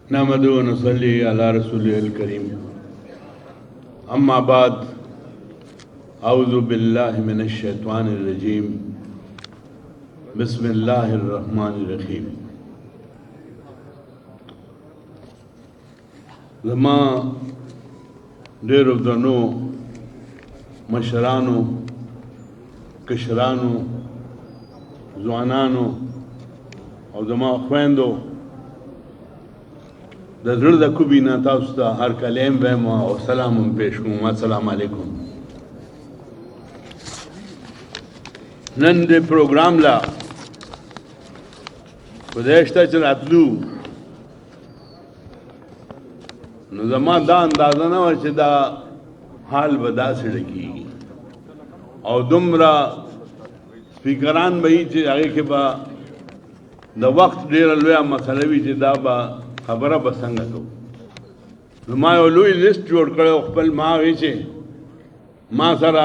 नहमदु व नसल्ली अला रसूलिल करीम। अम्मा बाद, औज़ु बिल्लाहि मिनश शैतानिर रजीम। बिस्मिल्लाहिर रहमानिर रहीम। ज़मा ढेर दनो मशरानो, कशरानो, ज़वानानो और ज़मा ख़्वैंदो द ज़िड़ द कुबी ना तासु ता हर कलेम वहमा और सलाम पेश करूँ। अस्सलाम अलैकुम। नन दे प्रोग्राम ला गुज़श्ता चरातलू न ज़मा दा अंदाज़ा ना वर दा हाल बदा सिड़की और दुमरा स्पीकरान बही चे आगे के बा द वक्त डेर लोया मसलवी चे दा बा खबर बसंग को मां लुई लिस्ट जोड़ कर खपल मां वेचे मां सारा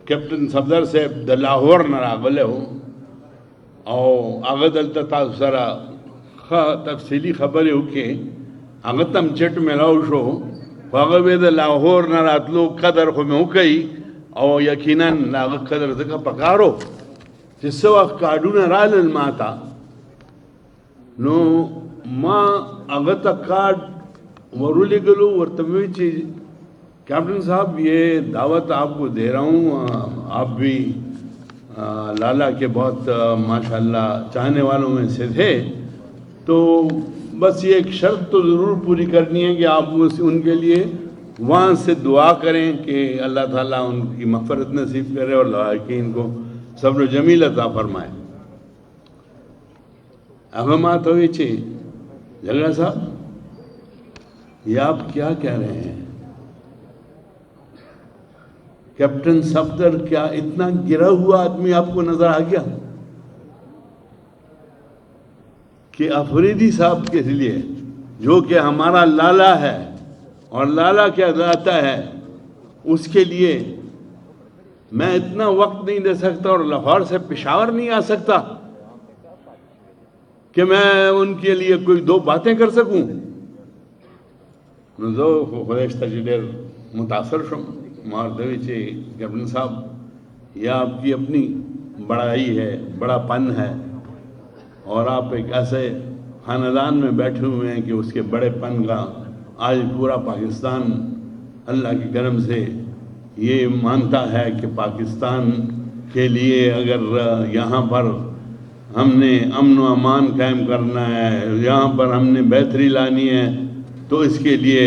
कैप्टन सफदर साहब द लाहौर न रागले हो और आगे दलता सारा तफसीली खबर हो के आगे तम चट मिलाओ शो आगे वे द लाहौर न रातलो कदर को में कई और यकीनन आगे कदर तक पकारो जिससे वक्त काडू न राल माता नो माँ अगर तक कार्ड वरुले गलो वर्तमान चीज कैप्टन साहब ये दावत आपको दे रहा हूँ। आप भी लाला के बहुत माशाल्लाह चाहने वालों में से थे, तो बस ये एक शर्त तो ज़रूर पूरी करनी है कि आप उनके लिए वहाँ से दुआ करें कि अल्लाह ताला उनकी मग़फ़िरत नसीब करे और कि इनको सब्र जमील अता फरमाए। अहमा तो ये चे जगह साहब, ये आप क्या कह रहे हैं? कैप्टन सफदर क्या इतना गिरा हुआ आदमी आपको नजर आ गया कि अफरीदी साहब के लिए जो कि हमारा लाला है और लाला क्या दाता है, उसके लिए मैं इतना वक्त नहीं दे सकता और लाहौर से पेशावर नहीं आ सकता कि मैं उनके लिए कोई दो बातें कर सकूं। मुतासर शुम मार दे कैप्टन साहब, यह आपकी अपनी बड़ाई है, बड़ापन है और आप एक ऐसे खानदान में बैठे हुए हैं कि उसके बड़ेपन का आज पूरा पाकिस्तान अल्लाह के करम से ये मानता है कि पाकिस्तान के लिए अगर यहाँ पर हमने अमन व अमान कायम करना है, यहाँ पर हमने बेहतरी लानी है, तो इसके लिए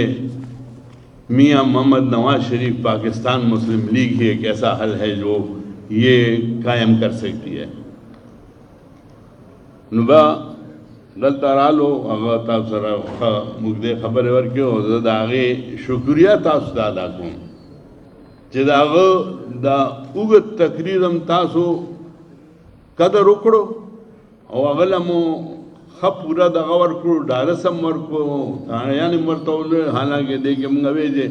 मियाँ मोहम्मद नवाज शरीफ पाकिस्तान मुस्लिम लीग ही एक ऐसा हल है जो ये कायम कर सकती है। नुबा गलता रालो अगर तासरा मुगदे खबर वर क्यों ज़द आगे शुक्रिया तास दादा को जदाग दा उगत तकरीरम तासो कदर उकड़ो और अगलमो खप पूरा दगावर को डारसम वर को ताड़ियाने मरतौले हालांकि देखे मंगवे जे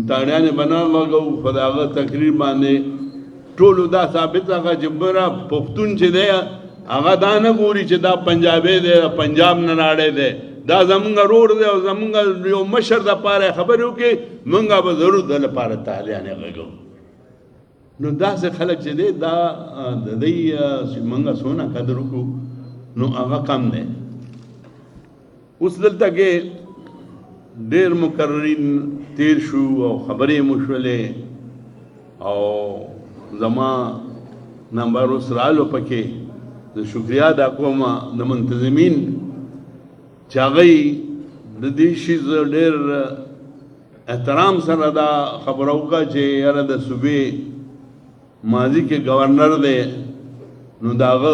ताड़ियाने बना लगो फदाग तकरीर बांधे टोल दा साबित आगा जबरा पुख्तून चे दे आगा दाना गोरी चे दा पंजाबे दे पंजाब न नाड़े दे दा जमुंगा रोड दे और जमुंगा जो मशर दा पारे खबर हो के मंगा ब जरूर दल पारे ताड़ियाने गो नो दा से खलक चे दे दा दई मंगा सोना कदर को नो आगा कम दे उस दल तक देर मुकर्रीन तेर शू और खबरें मुशवले और जमा नंबर उस रालो पके तो शुक्रिया दाकोमा द मुंतज़मीन चागई दीशी देर एहतराम सर अदा खबरों का चे यार द सुबह माजी के गवर्नर दे नुदाग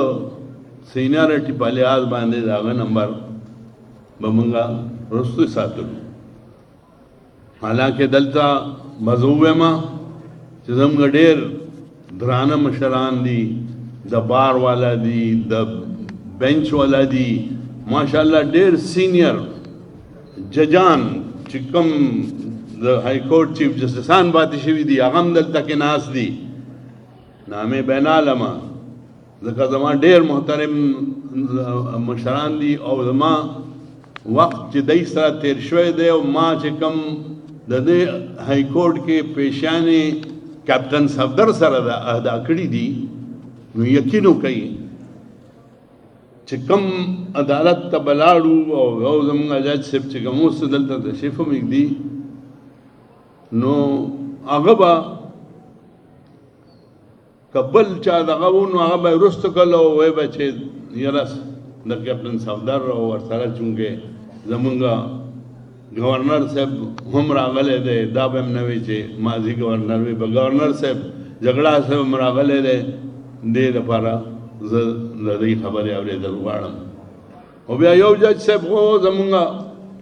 सीनियरिटी पाले आज बांधे दागा नंबर बमंगा रस्तु सातुल हालांकि दलता मजूबे मां चिजम गडेर धराना मशरान दी द बार वाला दी द बेंच वाला दी माशाल्लाह डेर सीनियर जजान चिकम द हाई कोर्ट चीफ जस्टिसान बातिशवी दी आगम दलता के नास दी नामे बैनालमा जमा डेर मोहतरम मशरान दी और जमा وخت چې دای سره تیر شوی دی او ما چې کوم د دې های کورټ کې پیشانې کیپټن صفدر سره ادا کړي دي نو یقین وکړئ چې کوم عدالت ته بلاړو او زموږ جج صاحب چې کوم اوس دلته تشریف هم دی نو هغه به کبل چا دغه و نو هغه به وروسته کله وایي به چې یاره د کیپټن صفدر او ورسره چونکې زمونږ گورنر صاحب هم راغلی دی دا به هم نه وي چې ماضي گورنر وي به گورنر صاحب جګړه صاحب هم راغلی دی دې لپاره زه د دې خبرې اورېدل غواړم او بیا یو جج صاحب خو زمونږ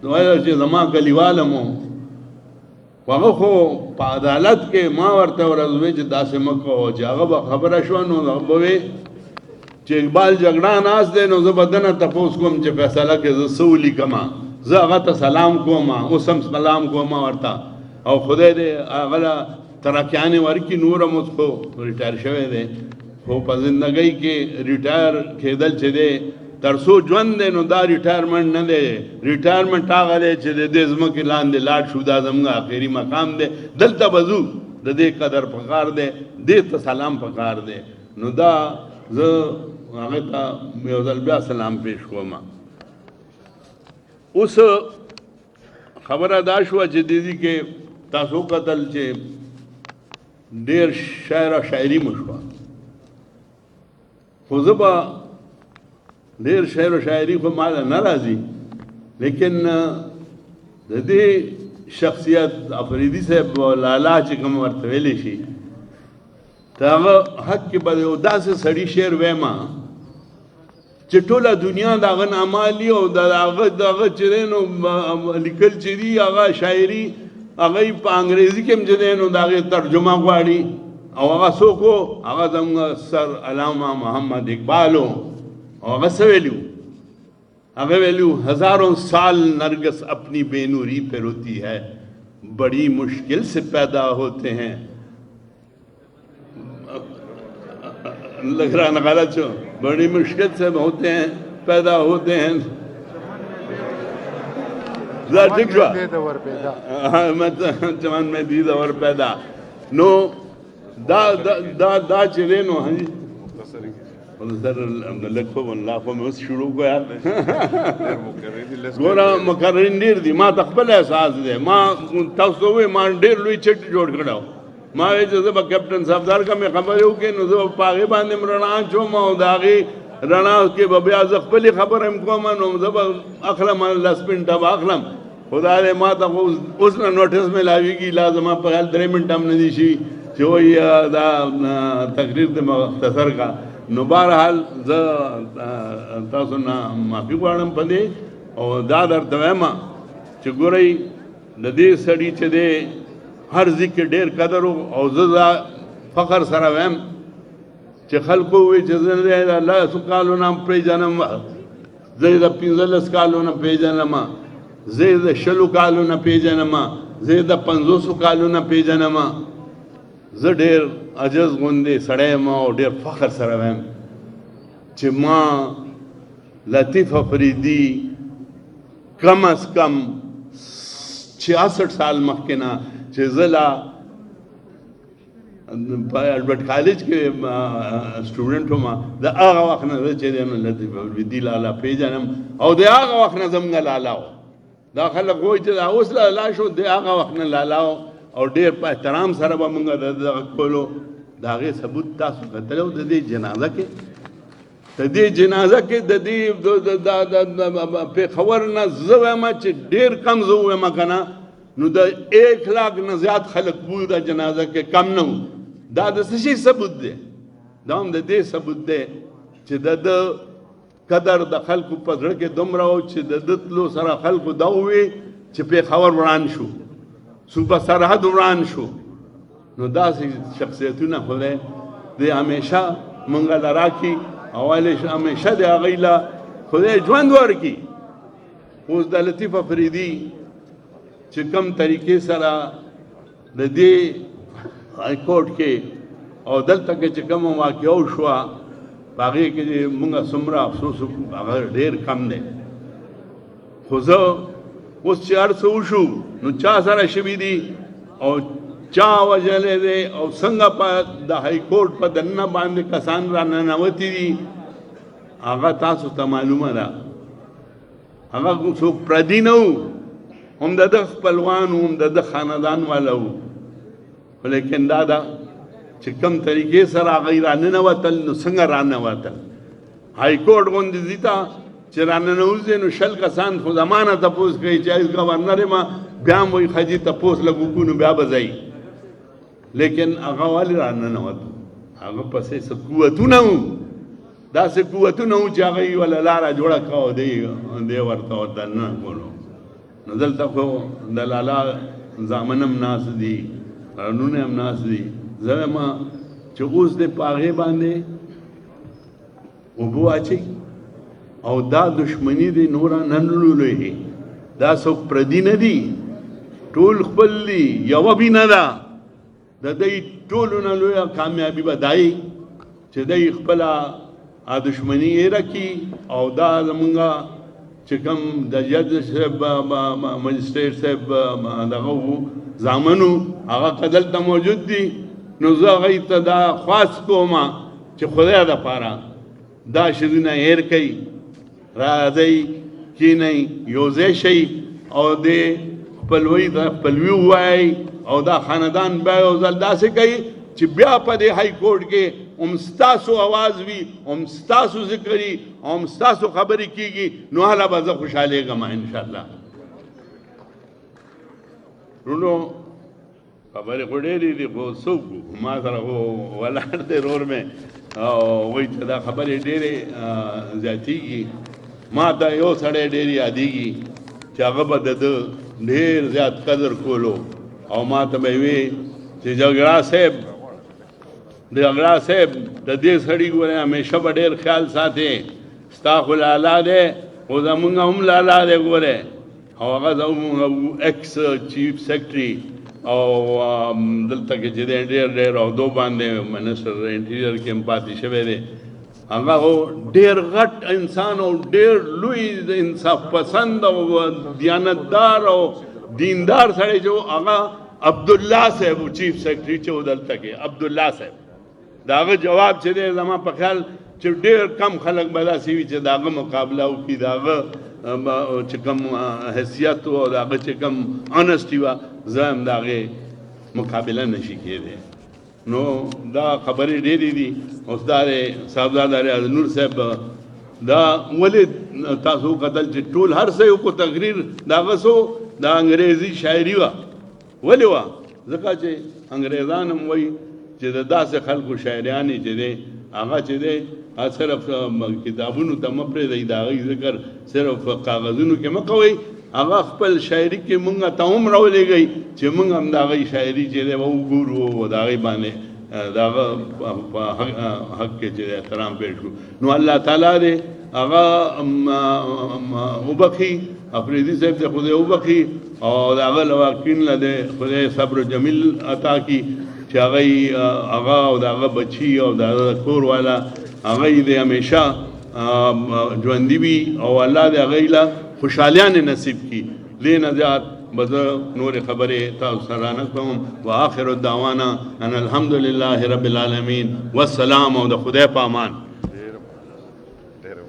وایي چې زما کلیوال هم هغه خو په عدالت کې ما ورته ورځ وی چې داسې مه کوه چې هغه به خبره شوه نو هغه به وی چې اقبال جګړه ناست دی نو زه به دنه تپوس کوم چې فیصله کې زه څه ولیکمه زه هغه ته سلام کوم اوس هم سلام کوم ورته او خدای دې هغه له ترکیانې ورکړي نور هم اوس خو ریټایر شوی دی خو په زندګۍ کې ریټایر کېدل چې دی تر څو ژوند دی نو دا ریټایرمنټ نه دی ریټایرمنټ هغه دی چې د دې ځمکې لاندې لاړ شو دا زموږ آخري مقام دی دلته به ځو د دې قدر پکار دی دې ته سلام پکار دی نو دا زه هغه ته یو ځل بیا سلام پیش کوم اوس خبره دا شوه چې دې کې تاسو قتل چې ډېر شاعر او شاعري مو شوه خو زه به ډېر شعر و شاعري خو ماله نه راځي لیکن د دې شخصیت افریدي صاحب لالا چې کوم ورته ویلی شي د هغه حق کې به یو داسې سړي شعر ویما چې ټوله دنیا د هغه نامه لي او د هغه چې دی نو لیکل چې دي هغه شاعري هغه یې په انګریزي کې هم چې دی نو د هغې ترجمه غواړي او هغه څوک و هغه زموږ سر علامه محمد اقبال و اور غصہ ویلیو اگر ویلیو ہزاروں سال نرگس اپنی بے نوری پہ روتی ہے بڑی مشکل سے پیدا ہوتے ہیں لگ رہا نا غلط چھو بڑی مشکل سے ہوتے ہیں پیدا ہوتے ہیں ذات ٹھیک شوا چمان میں دید اور پیدا نو دا چرے نو ہاں جی سر لکھو اللہ کو میں اس شروع کو یار گورا مقررین ډیر دي ما تخپل احساس دی ما تاسو وې ما ډیر لوی چټ جوړ کړو ما یې چې زه کیپټن صفدر کا مې خبر یو کې نو زه په هغې باندې رڼا چوم او د هغې رڼا کې به بیا زه خپلې خبره هم کوم نو زه به اخلم لس منټه به اخلم خدا دې ما ته اوس نه نوټس میلاویږي لا زما په خیال 3 منټه هم نه دي شي چې وایي دا تقریر دې مختصر کا نو بهرحال زه تاسو نه معافي غواړم په دې او دا درته وایم چې ګورئ د دې سړي چې دی هر ځای کې ډېر قدر او زه دا فخر سره وایم چې خلکو وایي چې زه د 10 کالو نه پېژنم زه د 15 کالو نه پېژنم زه د 20 کالو نه پېژنم زه د 500 کالو نه پېژنم زه ډېر عجز غوندې سړی یم او ډېر فخر سره وایم چې ما لطیف افریدي کم از کم 66 سال مخکې نه چې زه لا په البرټ کالج کې سټوډنټ وم د هغه وخت نه زه چې دی نو لطیف افریدي لالا پېژنم او د هغه وخت نه زموږ لالا و دا خلک وایي چې دا اوس لالا شو د هغه وخت نه لالا و او ډېر په احترام سره به مونږ دغه کولو د هغې ثبوت تاسو کتلی او د دې جنازه کې د دې پېښور نه زه وایم چې ډېر کم زه ووایم که نه نو د 1 لاک نه زیات خلک وو د جنازه کې کم نه وو دا د څه شي ثبوت دی دا هم د دې ثبوت دی چې د قدر د خلکو په زړه کې دومره و چې د ده تلو سره خلکو دا ووي چې پېښور وران شو صوبه سرحد وران شو نو داسې شخصیتونه خدای دې همیشه مونږ له راکړي او همیشه د هغوی له خدای ژوند ورکړي اوس د لطیف افریدي چې کوم طریقې سره د دې های کورټ کې او دلته کې چې کومه واقعه وشوه په هغې کې چې مونږ څومره افسوس هغه ډېر کم دی خو زه اوس چې هر څه وشو نو چا سره شوي دي او چا وژلی دی او څنګه په د های کورټ په دننه باندې کسان را ننوتي دي هغه تاسو ته معلومه ده. هغه څوک پردي نه وو، هم د ده خپلوان وو، هم د ده خاندان والا وو، خو لیکن دا ده چې کوم طریقې سره هغوی را ننوتل نو څنګه را ننوتل. های کورټ غوندې ځي ته چې را ننوځي نو 20 کسان خو زمانه تپوس کوي چې ایس ګورنر یم بیا هم وایي ښځې تپوس لږ وکړو نو بیا به ځئ. لیکن هغه ولې را ننوتو؟ هغه پسې څه قوتونه وو، داسې قوتونه وو چې هغوی وله لاره جوړه کړه او دی ورته دننه کولو. نو دلته خو د لالا زامن هم ناست دي، رنونه هم ناست دي. زه وایم چې اوس دې په هغې باندې اوبه واچوي او دا دشمني دی نوره نه لولوي. دا څوک پردي نه دي، ټول خپل دي، یوه بینه ده. د دوی ټولو نه لویه کامیابي به دا وي چې دوی خپله دشمني هېره کړي او دا زمونږ چې کوم د جج صاحب مجسټریټ صاحب دغه وو زامنو هغه که دلته موجود دي نو زه هغوی ته دا خواست کوم چې خدای دپاره دا شیزونه هېر کوي، راځئ کښېنئ یوځای شئ او دې خپلوۍ ته خپلوي ووایئ او دا خاندان بیا یو ځل داسې کوي چې بیا په دې های کورټ کې هم ستاسو اواز وي، هم ستاسو ذکر وي، هم ستاسو خبرې کېږي. نو هله به زه خوشحالېږم انشاءالله. ورونو خبرې خو ډېرې دي خو څوک ما سره خو ولاړ دی رور مې او وایي چې دا خبرې ډېرې زیاتېږي. ما ته یو سړی ډېر یادېږي چې هغه به د ده ډېر زیات قدر کولو او ما ته به یې وی چې جګړه صاحب د دې سړي ګورې همیشه به ډېر خیال ساتې، ستا خو لالا دی خو زمونږ هم لالا دی ګورې. او هغه زمونږ ایکس چیف سیکرټري او دلته کې چې دی ډېر عہدو باندې منسټر انټیریئر کې هم پاتې شوی دی. هغه هو ډېر غټ انسان او ډېر لوی انصاف پسند او دیانتدار او دیندار سړی جو هغه عبدالله صاحب چیف سیکرټري چې و دلته کې عبدالله صاحب. د هغه جواب چې دی زما په خیال چې ډېر کم خلک به داسې وي چې د هغه مقابله وکړي، د هغه چې کوم حیثیت و او د هغه چې کوم آنسټي وه زه هم د هغې مقابله نشي کېدی. نو دا خبرې ډېرې دي. استاد صاحبزاده ریاض نور صاحب دا ولې تاسو وکتل چې ټول هر څه یو کو تقریر د هغه څو د انګریزي شاعري وه. ولې وه؟ ځکه چې انګریزان هم وایي چې د داسې خلکو شاعریانې چې دی هغه چې دی صرف کتابونو ته مه پرېږدئ، د هغوی ذکر صرف کاغذونو کې مه کوئ، هغه خپل شاعري کې مونږ ته هم راولېږئ چې مونږ هم د هغوی شاعري چې دی وګورو او د هغوی باندې د هغه په حق کې چې احترام پیش کړو. نو الله تعالی دی هغه وبخي، افریدي صاحب ته خدای وبخي او د هغه لواقین له دی خدای صبر جمیل عطا کړي چې هغه او د هغه بچي او د هغه کور والا هغه یې همیشه ژوندي وي او الله دې هغوی له خوشحالیانې نصیب کړي. دې نه زیات به زه نورې خبرې تاسو سره نه کوم. وآخر الدعوانا ان الحمد لله رب العالمین والسلام او د خدای په امان.